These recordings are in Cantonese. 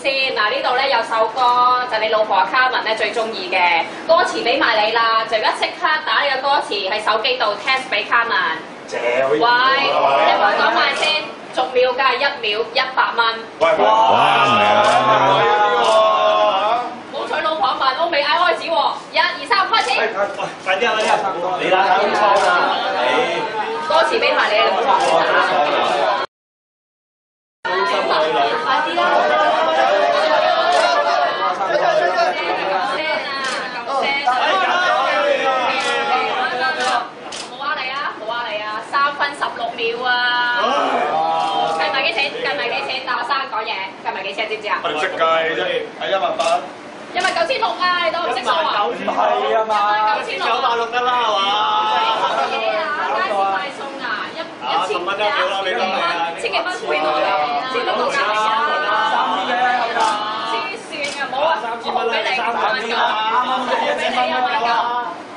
先嗱，呢度咧有首歌就係你老婆阿卡文咧最中意嘅，歌詞俾埋你啦，就而家即刻打你個歌詞喺手機度 text 俾卡文。謝喂，你話講埋先，逐秒計1秒100蚊。喂，哇，冇取老婆問，我未嗌開始喎，1、2、3開始。快啲啊！你啦，歌詞俾埋你，你唔好放棄啊！快啲啦！3分16秒啊！計埋幾錢？計埋幾錢？大學生講嘢，計埋幾錢？知唔知啊？我哋識計啫，係18000。19600啊！你當我唔識數啊？係啊嘛，96000得啦係嘛？嘢啊！街市買餸啊！1000蚊一秒啦，你得未啊？千幾蚊配我哋，千都冇價嚟啊！3千嘅係嘛？黐線啊！冇啊！我紅俾你，19000，紅俾你啊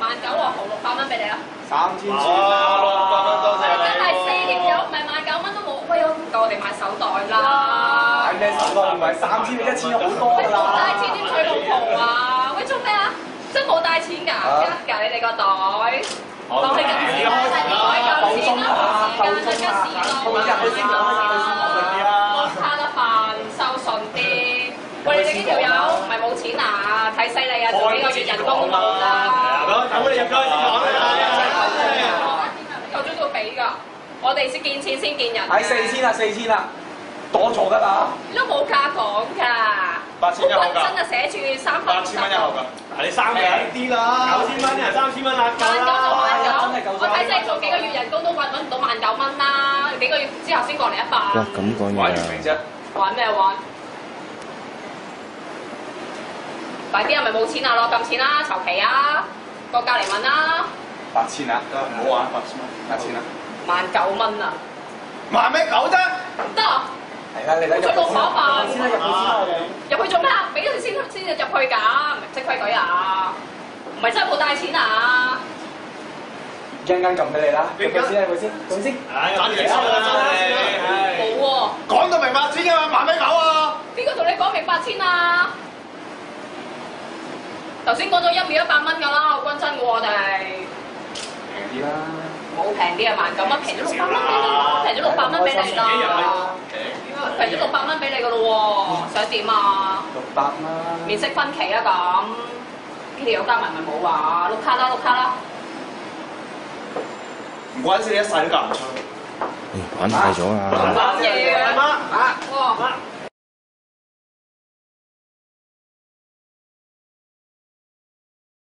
！19000喎，紅600蚊俾你啦。3000，600蚊多謝你。真係4條友，唔係19000都冇，喂，我唔夠我哋買手袋啦。買咩手袋？唔係3000，你1000好多㗎啦。冇帶錢點娶老婆啊？喂，做咩啊？真冇帶錢㗎？吉㗎你哋個袋。當你吉時啦，改夠錢啦，時間就吉時咯。碌卡得飯，收順啲。喂，你哋呢條友唔係冇錢啊？睇犀利啊！做幾個月人工都冇啦。等我哋入咗去先講啦。夠鐘都俾㗎，我哋先見錢先見人。係4000啦，4000啦，多咗得啦。都冇價講㗎。8000一盒㗎。真係寫住3分8000蚊一盒㗎。你3嘅啲啦，9000蚊啊，3000蚊啊，夠啦。我睇真係做幾個月人工都揾唔到19000啦，幾個月之後先過嚟100。哇，咁講嘢玩完未啫？玩咩玩？快啲啊！咪冇錢啊，攞撳錢啦，籌期啊，過隔離問啦。8000啊，唔好玩8000蚊，8000啊。19000啊！萬咩9啫？得。係啦，你睇入去攞飯先啦，入去先啦。入去做咩啊？俾咗先入去㗎，唔識規矩啊！唔係真係冇帶錢啊！陣間撳俾你啦，入去先，入去先，咁先。賺幾多啊？冇喎。講到明白錢嘅嘛，萬咩9啊？邊個同你講明8000啊？頭先講咗1秒100蚊㗎啦，我均真喎我哋。平啲啦。冇平啲啊，19000平咗600蚊俾你啦，平咗600蚊俾你啦。平咗600蚊俾你㗎咯喎，想點啊？600蚊。免息分期啊咁，呢條友加埋咪冇話碌卡啦碌卡啦。唔怪之你一世都嫁唔出。玩大咗啊！玩嘢啊！媽，哇！